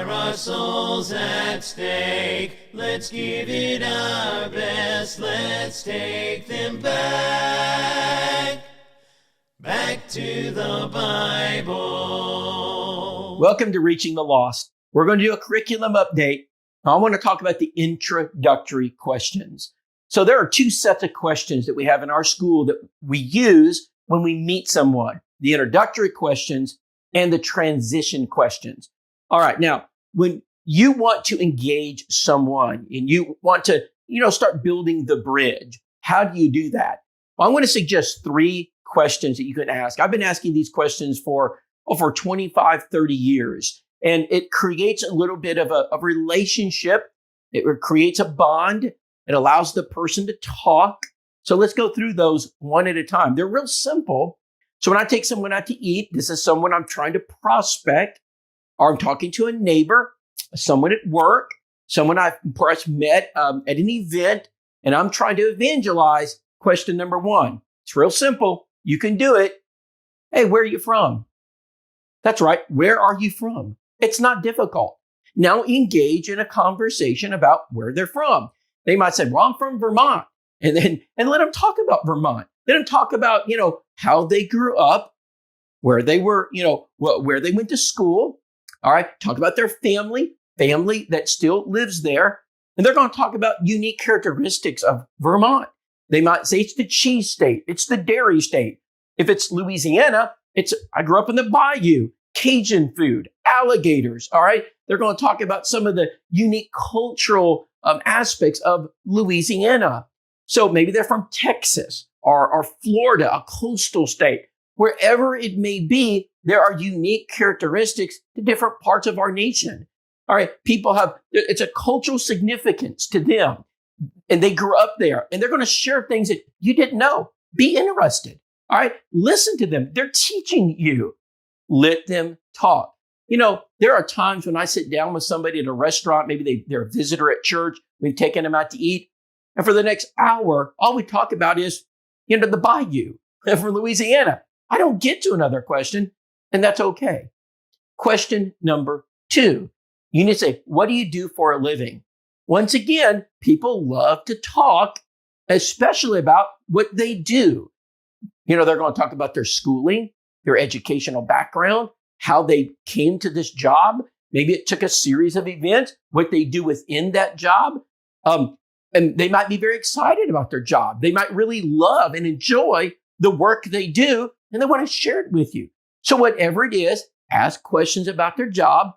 There are souls at stake. Let's give it our best. Let's take them back to the Bible. Welcome to Reaching the Lost. We're going to do a curriculum update. I want to talk about the introductory questions. So there are two sets of questions that we have in our school that we use when we meet someone: the introductory questions and the transition questions. All right. Now, when you want to engage someone and you want to, start building the bridge, how do you do that? Well, I'm going to suggest three questions that you can ask. I've been asking these questions for over 25, 30 years, and it creates a little bit of a relationship. It creates a bond. It allows the person to talk. So let's go through those one at a time. They're real simple. So when I take someone out to eat, this is someone I'm trying to prospect, or I'm talking to a neighbor, someone at work, someone I've perhaps met at an event, and I'm trying to evangelize. Question number one. It's real simple. You can do it. Hey, where are you from? That's right. Where are you from? It's not difficult. Now engage in a conversation about where they're from. They might say, well, I'm from Vermont. And let them talk about Vermont. Let them talk about, how they grew up, where they were, where they went to school. All right. Talk about their family that still lives there. And they're going to talk about unique characteristics of Vermont. They might say it's the cheese state. It's the dairy state. If it's Louisiana, I grew up in the bayou, Cajun food, alligators. All right. They're going to talk about some of the unique cultural aspects of Louisiana. So maybe they're from Texas or Florida, a coastal state. Wherever it may be, there are unique characteristics to different parts of our nation. All right. It's a cultural significance to them. And they grew up there, and they're going to share things that you didn't know. Be interested. All right. Listen to them. They're teaching you. Let them talk. There are times when I sit down with somebody at a restaurant, maybe they're a visitor at church. We've taken them out to eat. And for the next hour, all we talk about is, the bayou from Louisiana. I don't get to another question, and that's okay. Question number two. You need to say, what do you do for a living? Once again, people love to talk, especially about what they do. They're going to talk about their schooling, their educational background, how they came to this job. Maybe it took a series of events, what they do within that job. And they might be very excited about their job. They might really love and enjoy the work they do, and they want to share it with you. So whatever it is, ask questions about their job.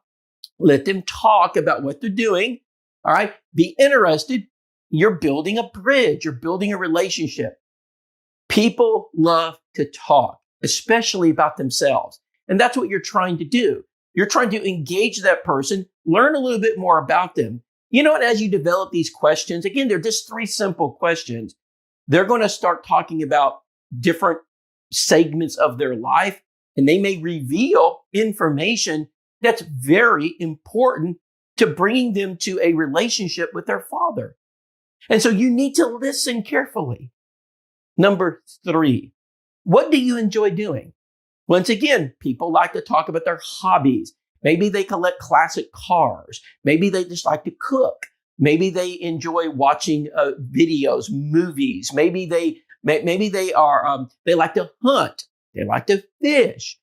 Let them talk about what they're doing. All right. Be interested. You're building a bridge. You're building a relationship. People love to talk, especially about themselves. And that's what you're trying to do. You're trying to engage that person, learn a little bit more about them. And as you develop these questions, again, they're just three simple questions. They're going to start talking about different segments of their life, and they may reveal information that's very important to bringing them to a relationship with their Father. And so you need to listen carefully. Number three, what do you enjoy doing? Once again, people like to talk about their hobbies. Maybe they collect classic cars. Maybe they just like to cook. Maybe they enjoy watching videos, movies. Maybe they like to hunt. They like to fish.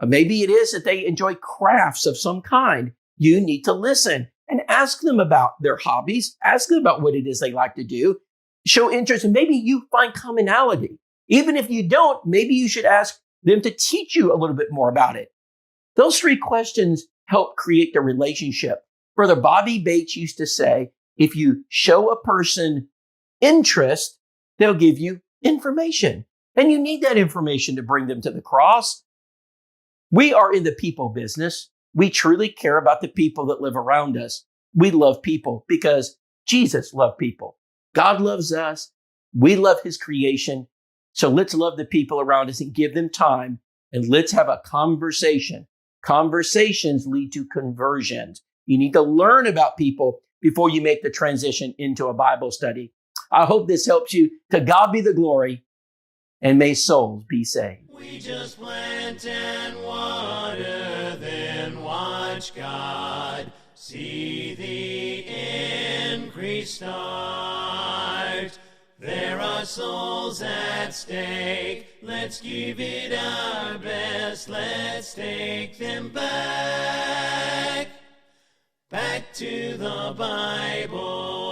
Maybe it is that they enjoy crafts of some kind. You need to listen and ask them about their hobbies. Ask them about what it is they like to do. Show interest, and maybe you find commonality. Even if you don't, maybe you should ask them to teach you a little bit more about it. Those three questions help create the relationship. Brother Bobby Bates used to say, if you show a person interest, they'll give you information. And you need that information to bring them to the cross. We are in the people business. We truly care about the people that live around us. We love people because Jesus loved people. God loves us. We love his creation. So let's love the people around us and give them time, and let's have a conversation. Conversations lead to conversions. You need to learn about people before you make the transition into a Bible study. I hope this helps you. To God be the glory, and may souls be saved. We just plant and water, then watch God God. See the increase start. There are souls at stake. Let's give it our best. Let's take them back. Back to the Bible.